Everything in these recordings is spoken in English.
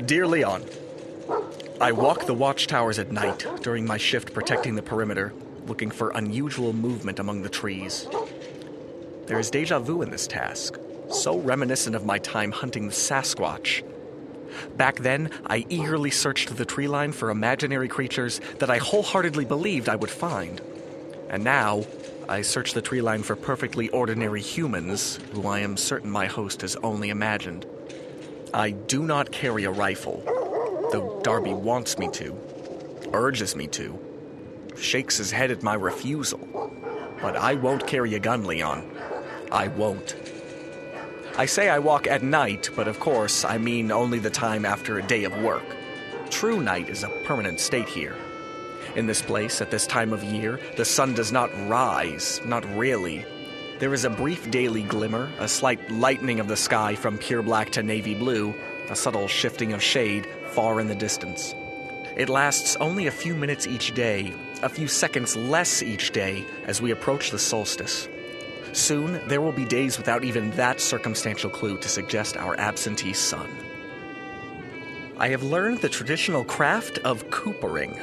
Dear Leon, I walk the watchtowers at night during my shift protecting the perimeter, looking for unusual movement among the trees. There is deja vu in this task, so reminiscent of my time hunting the Sasquatch. Back then, I eagerly searched the tree line for imaginary creatures that I wholeheartedly believed I would find. And now, I search the tree line for perfectly ordinary humans, who I am certain my host has only imagined. I do not carry a rifle, though Darby wants me to, urges me to, shakes his head at my refusal. But I won't carry a gun, Leon. I won't. I say I walk at night, but of course I mean only the time after a day of work. True night is a permanent state here. In this place, at this time of year, the sun does not rise, not really. There is a brief daily glimmer, a slight lightening of the sky from pure black to navy blue, a subtle shifting of shade far in the distance. It lasts only a few minutes each day, a few seconds less each day as we approach the solstice. Soon, there will be days without even that circumstantial clue to suggest our absentee sun. I have learned the traditional craft of coopering.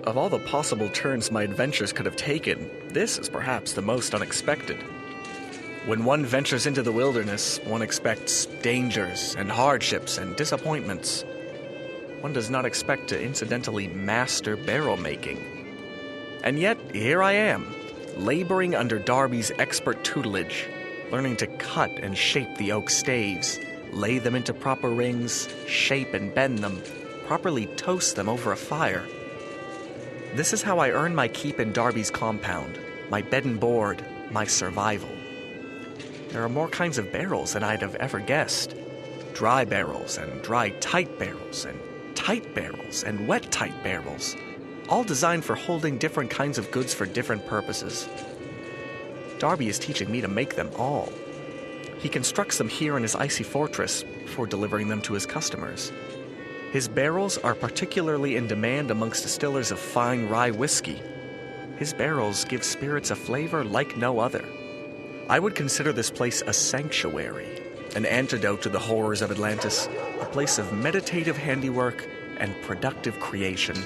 Of all the possible turns my adventures could have taken, this is perhaps the most unexpected. When one ventures into the wilderness, one expects dangers and hardships and disappointments. One does not expect to incidentally master barrel making. And yet, here I am, laboring under Darby's expert tutelage, learning to cut and shape the oak staves, lay them into proper rings, shape and bend them, properly toast them over a fire. This is how I earn my keep in Darby's compound, my bed and board, my survival. There are more kinds of barrels than I'd have ever guessed. Dry barrels and dry tight barrels and tight barrels and wet tight barrels, all designed for holding different kinds of goods for different purposes. Darby is teaching me to make them all. He constructs them here in his icy fortress before delivering them to his customers. His barrels are particularly in demand amongst distillers of fine rye whiskey. His barrels give spirits a flavor like no other. I would consider this place a sanctuary, an antidote to the horrors of Atlantis, a place of meditative handiwork and productive creation.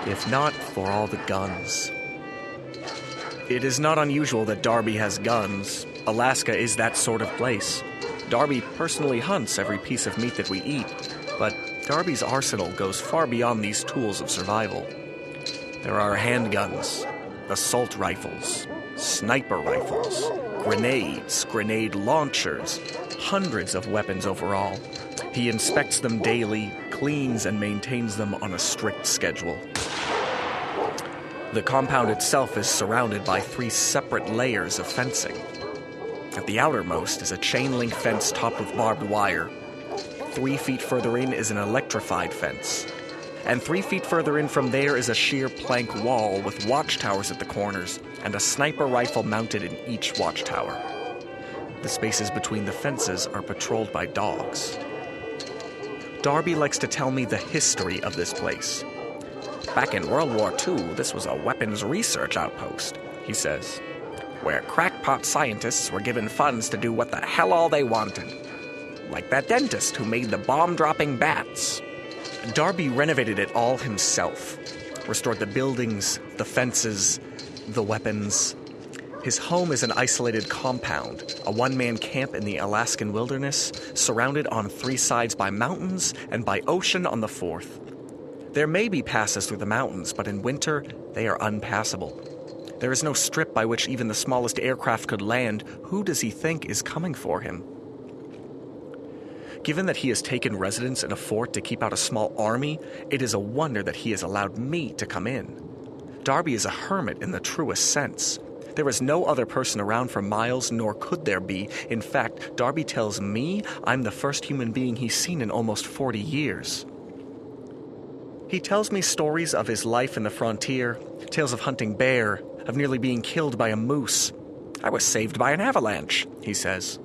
If not for all the guns. It is not unusual that Darby has guns. Alaska is that sort of place. Darby personally hunts every piece of meat that we eat, but Darby's arsenal goes far beyond these tools of survival. There are handguns, assault rifles, sniper rifles, grenades, grenade launchers, hundreds of weapons overall. He inspects them daily, cleans and maintains them on a strict schedule. The compound itself is surrounded by 3 separate layers of fencing. At the outermost is a chain-link fence topped with barbed wire. 3 feet further in is an electrified fence. And 3 feet further in from there is a sheer plank wall with watchtowers at the corners and a sniper rifle mounted in each watchtower. The spaces between the fences are patrolled by dogs. Darby likes to tell me the history of this place. Back in World War II, this was a weapons research outpost, he says, where crackpot scientists were given funds to do what the hell all they wanted. Like that dentist who made the bomb-dropping bats. Darby renovated it all himself. Restored the buildings, the fences, the weapons. His home is an isolated compound, a one-man camp in the Alaskan wilderness, surrounded on 3 sides by mountains and by ocean on the 4th. There may be passes through the mountains, but in winter, they are unpassable. There is no strip by which even the smallest aircraft could land. Who does he think is coming for him? Given that he has taken residence in a fort to keep out a small army, it is a wonder that he has allowed me to come in. Darby is a hermit in the truest sense. There is no other person around for miles, nor could there be. In fact, Darby tells me I'm the first human being he's seen in almost 40 years. He tells me stories of his life in the frontier, tales of hunting bear, of nearly being killed by a moose. I was saved by an avalanche, he says.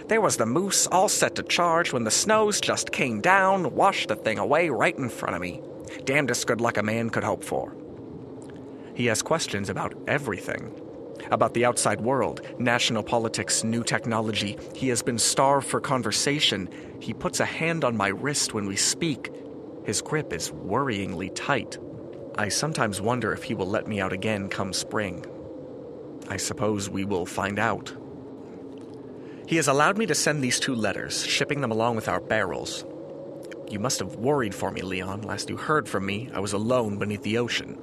There was the moose all set to charge when the snows just came down, washed the thing away right in front of me. Damnedest good luck a man could hope for. He has questions about everything. About the outside world, national politics, new technology. He has been starved for conversation. He puts a hand on my wrist when we speak. His grip is worryingly tight. I sometimes wonder if he will let me out again come spring. I suppose we will find out. He has allowed me to send these 2 letters, shipping them along with our barrels. You must have worried for me, Leon. Last you heard from me, I was alone beneath the ocean.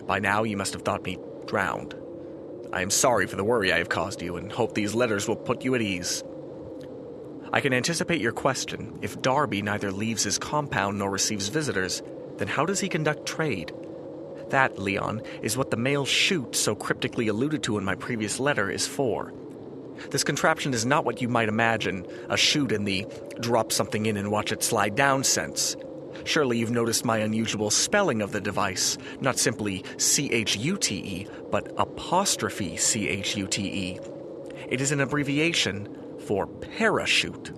By now, you must have thought me drowned. I am sorry for the worry I have caused you, and hope these letters will put you at ease. I can anticipate your question. If Darby neither leaves his compound nor receives visitors, then how does he conduct trade? That, Leon, is what the mail chute so cryptically alluded to in my previous letter is for. This contraption is not what you might imagine, a chute in the drop something in and watch it slide down sense. Surely you've noticed my unusual spelling of the device, not simply C-H-U-T-E, but apostrophe C-H-U-T-E. It is an abbreviation for parachute.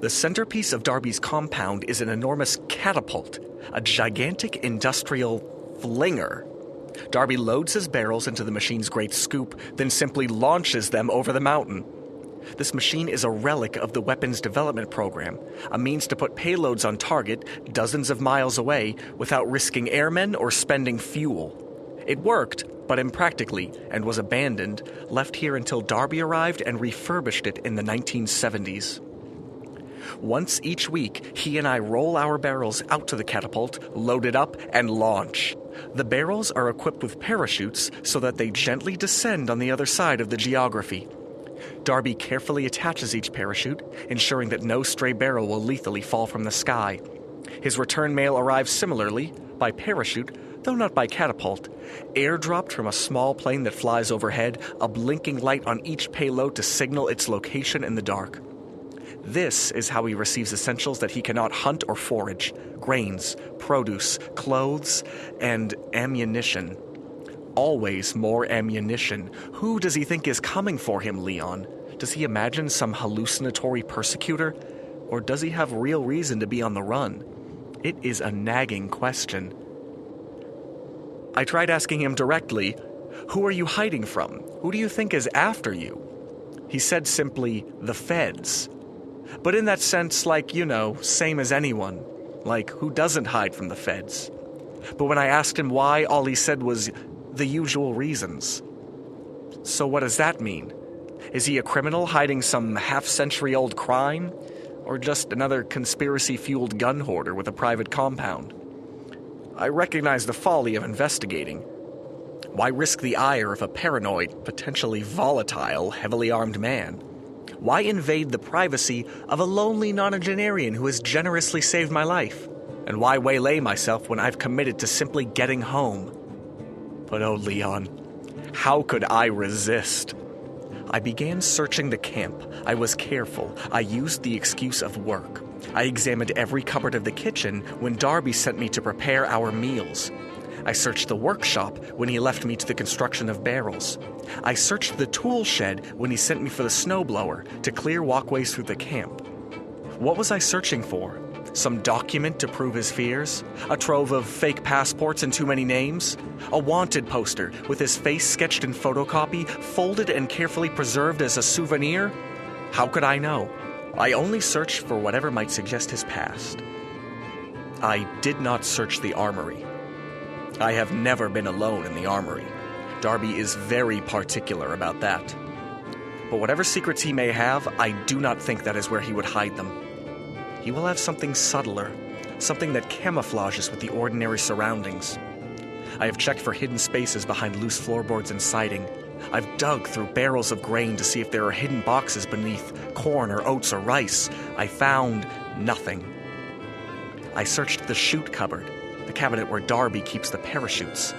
The centerpiece of Darby's compound is an enormous catapult, a gigantic industrial flinger. Darby loads his barrels into the machine's great scoop, then simply launches them over the mountain. This machine is a relic of the weapons development program, a means to put payloads on target dozens of miles away without risking airmen or spending fuel. It worked, but impractically, and was abandoned, left here until Darby arrived and refurbished it in the 1970s. Once each week, he and I roll our barrels out to the catapult, load it up, and launch. The barrels are equipped with parachutes so that they gently descend on the other side of the geography. Darby carefully attaches each parachute, ensuring that no stray barrel will lethally fall from the sky. His return mail arrives similarly, by parachute, though not by catapult, airdropped from a small plane that flies overhead, a blinking light on each payload to signal its location in the dark. This is how he receives essentials that he cannot hunt or forage: grains, produce, clothes, and ammunition. Always more ammunition. Who does he think is coming for him, Leon? Does he imagine some hallucinatory persecutor? Or does he have real reason to be on the run? It is a nagging question. I tried asking him directly, "Who are you hiding from? Who do you think is after you?" He said simply, "The feds." But in that sense, like, same as anyone. Like, who doesn't hide from the feds? But when I asked him why, all he said was the usual reasons. So what does that mean? Is he a criminal hiding some half-century-old crime? Or just another conspiracy-fueled gun hoarder with a private compound? I recognize the folly of investigating. Why risk the ire of a paranoid, potentially volatile, heavily armed man? Why invade the privacy of a lonely nonagenarian who has generously saved my life? And why waylay myself when I've committed to simply getting home? But oh, Leon, how could I resist? I began searching the camp. I was careful. I used the excuse of work. I examined every cupboard of the kitchen when Darby sent me to prepare our meals. I searched the workshop when he left me to the construction of barrels. I searched the tool shed when he sent me for the snowblower to clear walkways through the camp. What was I searching for? Some document to prove his fears? A trove of fake passports and too many names? A wanted poster with his face sketched in photocopy, folded and carefully preserved as a souvenir? How could I know? I only searched for whatever might suggest his past. I did not search the armory. I have never been alone in the armory. Darby is very particular about that. But whatever secrets he may have, I do not think that is where he would hide them. He will have something subtler, something that camouflages with the ordinary surroundings. I have checked for hidden spaces behind loose floorboards and siding. I've dug through barrels of grain to see if there are hidden boxes beneath corn or oats or rice. I found nothing. I searched the chute cupboard, the cabinet where Darby keeps the parachutes.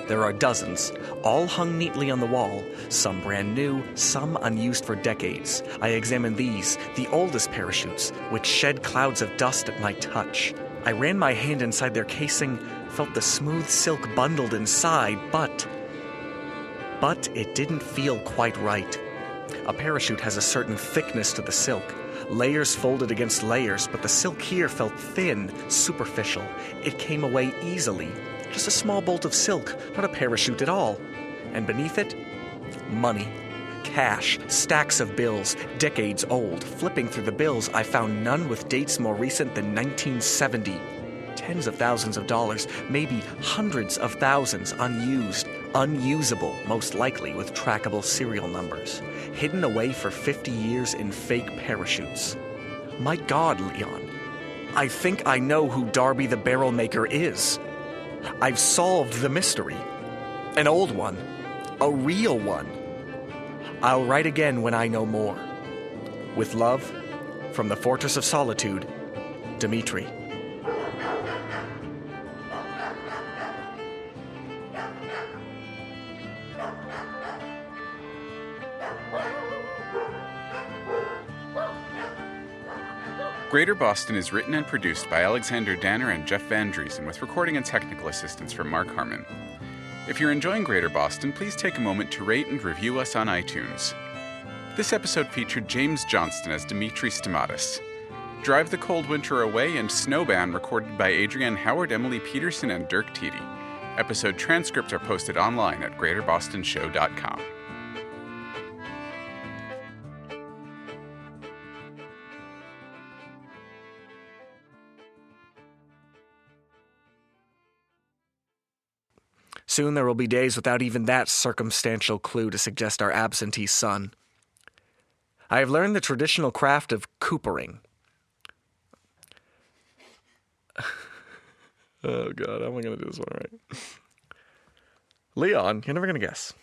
There are dozens, all hung neatly on the wall, some brand new, some unused for decades. I examined these, the oldest parachutes, which shed clouds of dust at my touch. I ran my hand inside their casing, felt the smooth silk bundled inside, but it didn't feel quite right. A parachute has a certain thickness to the silk, layers folded against layers, but the silk here felt thin, superficial. It came away easily. Just a small bolt of silk, not a parachute at all. And beneath it, Money. Cash. Stacks of bills, decades old. Flipping through the bills, I found none with dates more recent than 1970. Tens of thousands of dollars, maybe hundreds of thousands unused. Unusable, most likely with trackable serial numbers. Hidden away for 50 years in fake parachutes. My God, Leon. I think I know who Darby the Barrel Maker is. I've solved the mystery. An old one. A real one. I'll write again when I know more. With love, from the Fortress of Solitude, Dimitri. Greater Boston is written and produced by Alexander Danner and Jeff Van Dreason, with recording and technical assistance from Marck Harmon. If you're enjoying Greater Boston, please take a moment to rate and review us on iTunes. This episode featured James Johnston as Dimitri Stamatis. Drive the Cold Winter Away and Snowbound recorded by Adrienne, Howard, Emily Peterson, and Dirk Tiede. Episode transcripts are posted online at greaterbostonshow.com. Soon there will be days without even that circumstantial clue to suggest our absentee son. I have learned the traditional craft of coopering. Oh, God, how am I going to do this one right? Leon, you're never going to guess.